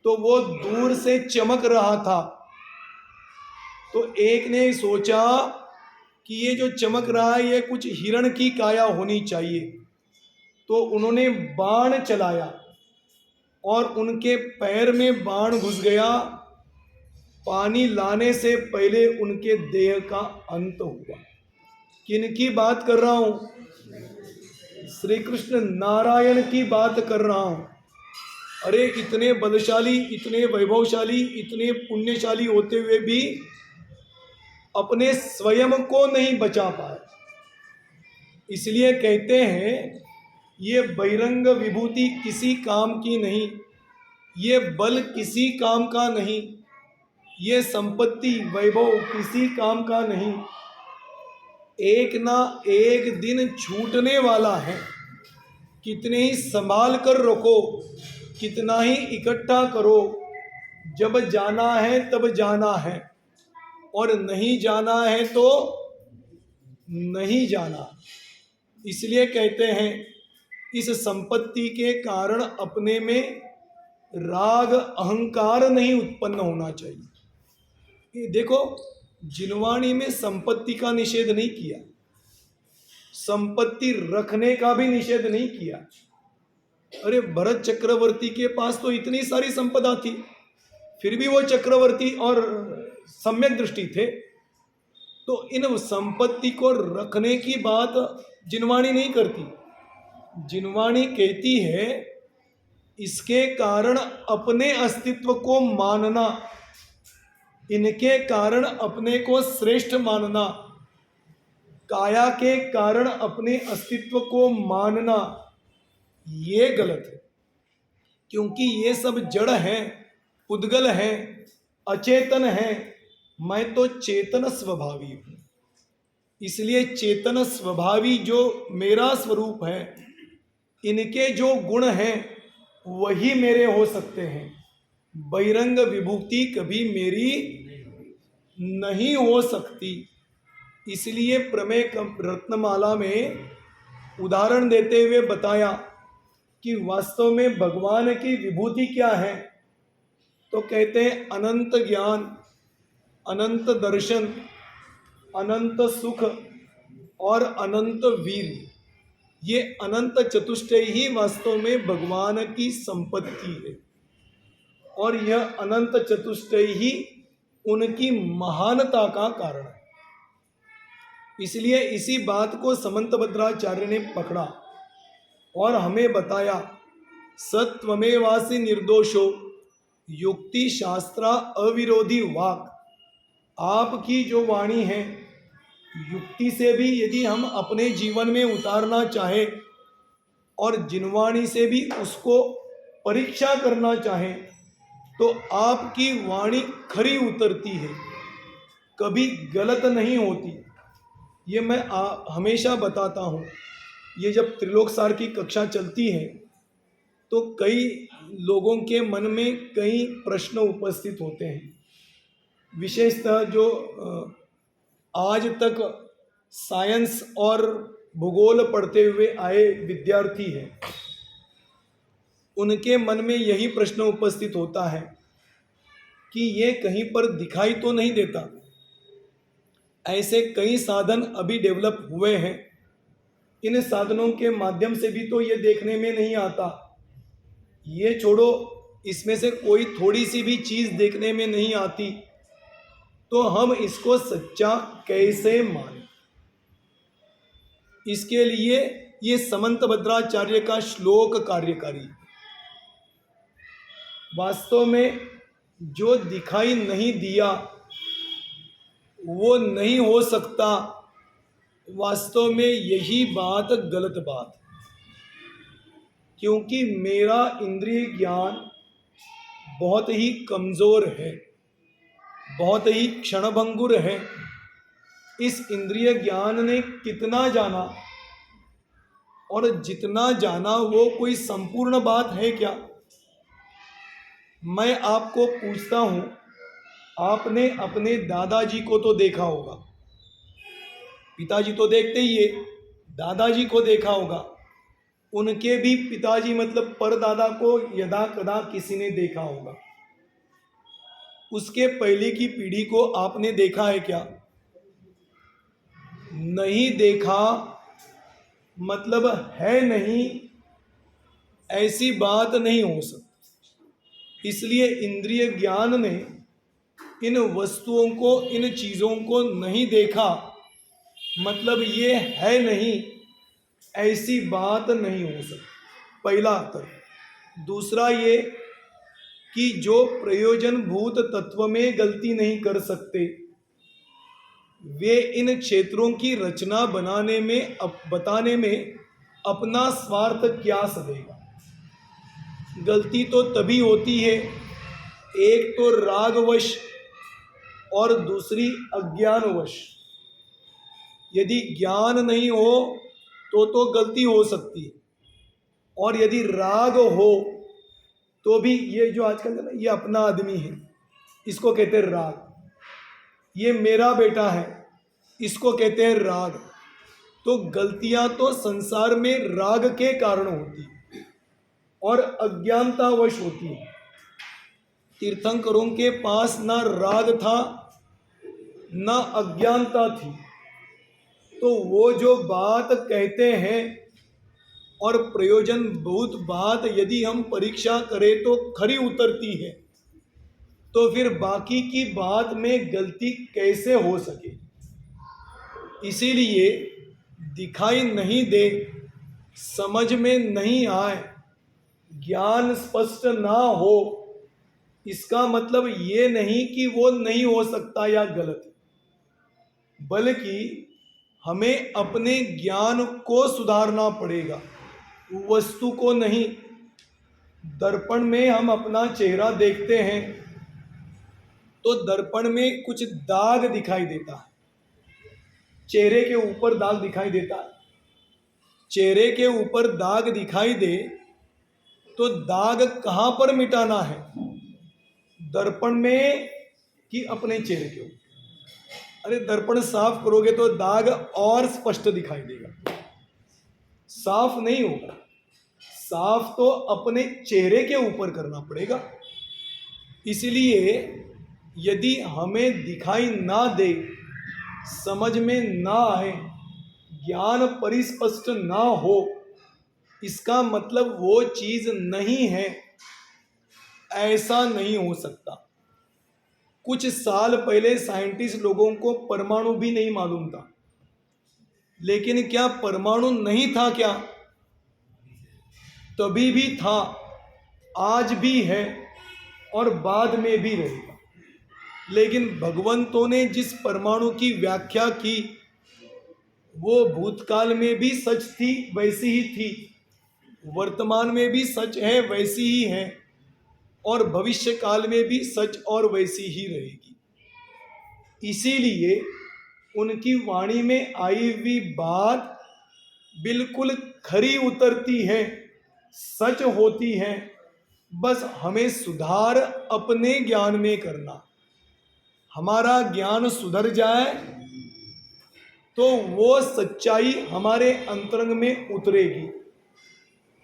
तो वो दूर से चमक रहा था। तो एक ने सोचा कि ये जो चमक रहा है ये कुछ हिरण की काया होनी चाहिए। तो उन्होंने बाण चलाया और उनके पैर में बाण घुस गया। पानी लाने से पहले उनके देह का अंत हुआ। किनकी बात कर रहा हूं? श्री कृष्ण नारायण की बात कर रहा हूं। अरे इतने बलशाली, इतने वैभवशाली, इतने पुण्यशाली होते हुए भी अपने स्वयं को नहीं बचा पाए। इसलिए कहते हैं ये बहिरंग विभूति किसी काम की नहीं, ये बल किसी काम का नहीं, ये संपत्ति वैभव किसी काम का नहीं, एक ना एक दिन छूटने वाला है। कितने ही संभाल कर रखो, कितना ही इकट्ठा करो, जब जाना है तब जाना है, और नहीं जाना है तो नहीं जाना। इसलिए कहते हैं इस संपत्ति के कारण अपने में राग अहंकार नहीं उत्पन्न होना चाहिए। ये देखो, जिनवाणी में संपत्ति का निषेध नहीं किया, संपत्ति रखने का भी निषेध नहीं किया। अरे भरत चक्रवर्ती के पास तो इतनी सारी संपदा थी, फिर भी वो चक्रवर्ती और सम्यक दृष्टि थे। तो इन संपत्ति को रखने की बात जिनवाणी नहीं करती। जिनवाणी कहती है इसके कारण अपने अस्तित्व को मानना, इनके कारण अपने को श्रेष्ठ मानना, काया के कारण अपने अस्तित्व को मानना, ये गलत है। क्योंकि ये सब जड़ हैं, उद्गल हैं, अचेतन हैं। मैं तो चेतन स्वभावी हूं। इसलिए चेतन स्वभावी जो मेरा स्वरूप है, इनके जो गुण हैं वही मेरे हो सकते हैं। बहिरंग विभूति कभी मेरी नहीं हो सकती। इसलिए प्रमेय रत्नमाला में उदाहरण देते हुए बताया कि वास्तव में भगवान की विभूति क्या है। तो कहते हैं अनंत ज्ञान, अनंत दर्शन, अनंत सुख और अनंत वीर। ये अनंत चतुष्टय ही वास्तव में भगवान की संपत्ति है, और यह अनंत चतुष्टय ही उनकी महानता का कारण है। इसलिए इसी बात को समंतभद्राचार्य ने पकड़ा और हमें बताया, सत्वमेवासि निर्दोषो युक्ति शास्त्रा अविरोधी वाक। आपकी जो वाणी है, युक्ति से भी यदि हम अपने जीवन में उतारना चाहे और जिनवाणी से भी उसको परीक्षा करना चाहें, तो आपकी वाणी खरी उतरती है, कभी गलत नहीं होती। ये मैं हमेशा बताता हूँ। ये जब त्रिलोकसार की कक्षा चलती है तो कई लोगों के मन में कई प्रश्न उपस्थित होते हैं। विशेषतः जो आज तक साइंस और भूगोल पढ़ते हुए आए विद्यार्थी हैं, उनके मन में यही प्रश्न उपस्थित होता है कि ये कहीं पर दिखाई तो नहीं देता। ऐसे कई साधन अभी डेवलप हुए हैं, इन साधनों के माध्यम से भी तो ये देखने में नहीं आता। ये छोड़ो, इसमें से कोई थोड़ी सी भी चीज़ देखने में नहीं आती, तो हम इसको सच्चा कैसे मानें? इसके लिए ये समंतभद्राचार्य का श्लोक कार्यकारी। वास्तव में जो दिखाई नहीं दिया वो नहीं हो सकता। वास्तव में यही बात गलत बात, क्योंकि मेरा इंद्रिय ज्ञान बहुत ही कमज़ोर है, बहुत ही क्षणभंगुर है। इस इंद्रिय ज्ञान ने कितना जाना, और जितना जाना वो कोई संपूर्ण बात है क्या? मैं आपको पूछता हूँ, आपने अपने दादाजी को तो देखा होगा, पिताजी तो देखते ही है, दादाजी को देखा होगा, उनके भी पिताजी मतलब परदादा को यदा कदा किसी ने देखा होगा। उसके पहले की पीढ़ी को आपने देखा है क्या? नहीं देखा मतलब है नहीं, ऐसी बात नहीं हो सकती। इसलिए इंद्रिय ज्ञान ने इन वस्तुओं को, इन चीज़ों को नहीं देखा मतलब ये है नहीं, ऐसी बात नहीं हो सकती। पहला तर्क। दूसरा ये कि जो प्रयोजनभूत तत्व में गलती नहीं कर सकते, वे इन क्षेत्रों की रचना बनाने में बताने में अपना स्वार्थ क्या सदेगा। गलती तो तभी होती है, एक तो रागवश और दूसरी अज्ञानवश। यदि ज्ञान नहीं हो तो गलती हो सकती है, और यदि राग हो तो भी ये जो आजकल है ना, ये अपना आदमी है, इसको कहते हैं राग। ये मेरा बेटा है, इसको कहते हैं राग। तो गलतियां तो संसार में राग के कारण होती है और अज्ञानतावश होती है। तीर्थंकरों के पास ना राग था ना अज्ञानता थी, तो वो जो बात कहते हैं और प्रयोजनभूत बात यदि हम परीक्षा करें तो खरी उतरती है, तो फिर बाकी की बात में गलती कैसे हो सके। इसीलिए दिखाई नहीं दे, समझ में नहीं आए, ज्ञान स्पष्ट ना हो, इसका मतलब ये नहीं कि वो नहीं हो सकता या गलत है, बल्कि हमें अपने ज्ञान को सुधारना पड़ेगा, वस्तु को नहीं। दर्पण में हम अपना चेहरा देखते हैं तो दर्पण में कुछ दाग दिखाई देता है, चेहरे के ऊपर दाग दिखाई देता है। चेहरे के ऊपर दाग दिखाई दे तो दाग कहाँ पर मिटाना है, दर्पण में कि अपने चेहरे के ऊपर? अरे दर्पण साफ करोगे तो दाग और स्पष्ट दिखाई देगा, साफ नहीं होगा। साफ तो अपने चेहरे के ऊपर करना पड़ेगा। इसलिए यदि हमें दिखाई ना दे, समझ में ना आए, ज्ञान परिस्पष्ट ना हो, इसका मतलब वो चीज नहीं है, ऐसा नहीं हो सकता। कुछ साल पहले साइंटिस्ट लोगों को परमाणु भी नहीं मालूम था, लेकिन क्या परमाणु नहीं था क्या? तभी भी था, आज भी है और बाद में भी रहेगा। लेकिन भगवंतों ने जिस परमाणु की व्याख्या की वो भूतकाल में भी सच थी, वैसी ही थी, वर्तमान में भी सच है, वैसी ही है, और भविष्य काल में भी सच और वैसी ही रहेगी। इसीलिए उनकी वाणी में आई हुई बात बिल्कुल खरी उतरती है, सच होती है। बस हमें सुधार अपने ज्ञान में करना। हमारा ज्ञान सुधर जाए तो वो सच्चाई हमारे अंतरंग में उतरेगी,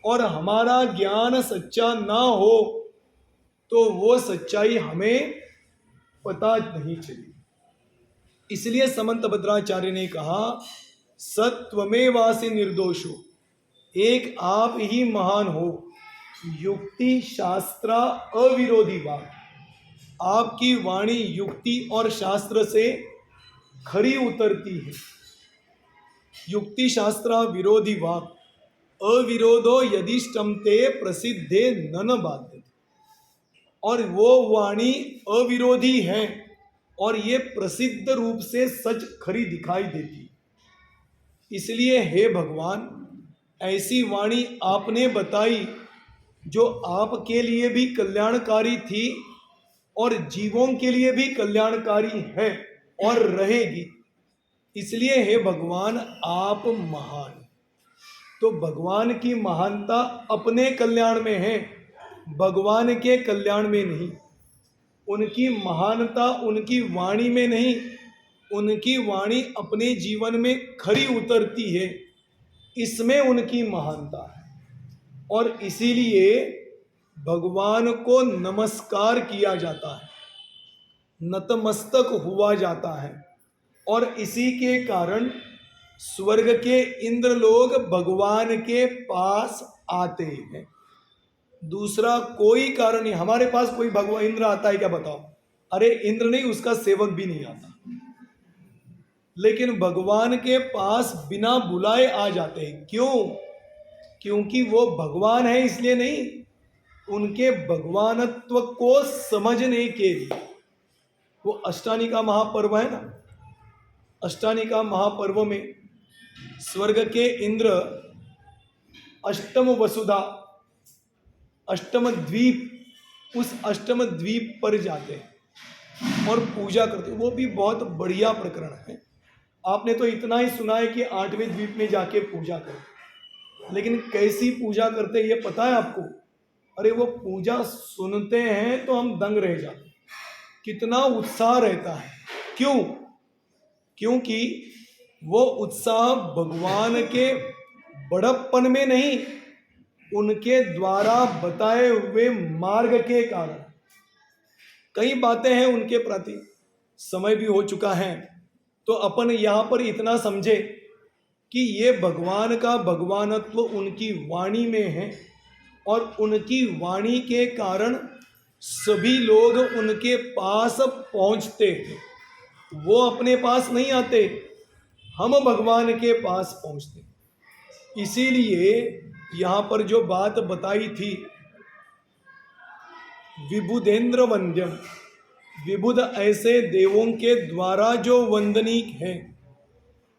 और हमारा ज्ञान सच्चा ना हो तो वो सच्चाई हमें पता नहीं चली। इसलिए समंत भद्राचार्य ने कहा, सत्वमेवासि निर्दोषो, एक आप ही महान हो, युक्ति शास्त्रा अविरोधी बात। आपकी वाणी युक्ति और शास्त्र से खरी उतरती है। युक्ति शास्त्रा विरोधी वाक, अविरोधो यदिष्टम ते प्रसिद्धे नन बाध्य। और वो वाणी अविरोधी है और ये प्रसिद्ध रूप से सच खरी दिखाई देती। इसलिए हे भगवान, ऐसी वाणी आपने बताई जो आपके लिए भी कल्याणकारी थी और जीवों के लिए भी कल्याणकारी है और रहेगी। इसलिए हे भगवान, आप महान। तो भगवान की महानता अपने कल्याण में है, भगवान के कल्याण में नहीं। उनकी महानता उनकी वाणी में नहीं, उनकी वाणी अपने जीवन में खरी उतरती है, इसमें उनकी महानता है। और इसीलिए भगवान को नमस्कार किया जाता है, नतमस्तक हुआ जाता है। और इसी के कारण स्वर्ग के इंद्र लोग भगवान के पास आते हैं। दूसरा कोई कारण नहीं। हमारे पास कोई भगवान इंद्र आता है क्या बताओ? अरे इंद्र नहीं, उसका सेवक भी नहीं आता। लेकिन भगवान के पास बिना बुलाए आ जाते हैं। क्यों? क्योंकि वो भगवान है इसलिए नहीं, उनके भगवानत्व को समझने के लिए। वो अष्टानिका महापर्व है ना, अष्टानिका महापर्व में स्वर्ग के इंद्र अष्टम वसुधा, अष्टम द्वीप, उस अष्टम द्वीप पर जाते हैं और पूजा करते हैं। वो भी बहुत बढ़िया प्रकरण है। आपने तो इतना ही सुना है कि 8वें द्वीप में जाके पूजा करते, लेकिन कैसी पूजा करते ये पता है आपको? अरे वो पूजा सुनते हैं तो हम दंग रह जाते, कितना उत्साह रहता है। क्यों? क्योंकि वो उत्साह भगवान के बड़प्पन में नहीं, उनके द्वारा बताए हुए मार्ग के कारण। कई बातें हैं उनके प्रति, समय भी हो चुका है, तो अपन यहाँ पर इतना समझे कि ये भगवान का भगवानत्व उनकी वाणी में है, और उनकी वाणी के कारण सभी लोग उनके पास पहुँचते हैं। वो अपने पास नहीं आते, हम भगवान के पास पहुँचते। इसीलिए यहाँ पर जो बात बताई थी, विबुधेंद्र वंद्यम, विबुध ऐसे देवों के द्वारा जो वंदनीय है।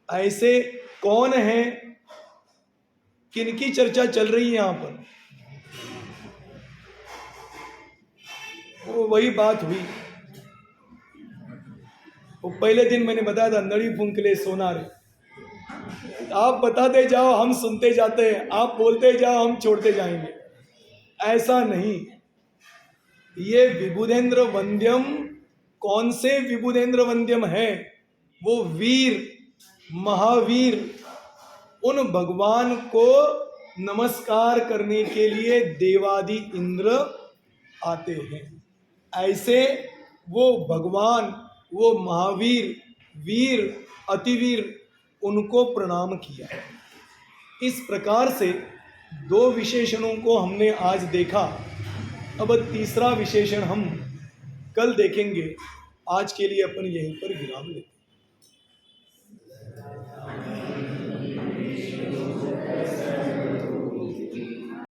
ऐसे कौन है, किनकी चर्चा चल रही है यहाँ पर? वो वही बात हुई, वो पहले दिन मैंने बताया था, नड़ी फुंकले सोनारे। आप बताते जाओ, हम सुनते जाते हैं, आप बोलते जाओ, हम छोड़ते जाएंगे। ऐसा नहीं। ये विबुधेंद्र वंद्यम, कौन से विबुधेंद्र वंद्यम है? वो वीर, महावीर, उन भगवान को नमस्कार करने के लिए देवादि इंद्र आते हैं। ऐसे वो भगवान, वो महावीर, वीर, अतिवीर, उनको प्रणाम किया। इस प्रकार से 2 विशेषणों को हमने आज देखा। अब तीसरा विशेषण हम कल देखेंगे। आज के लिए अपन यहीं पर विराम लेते हैं।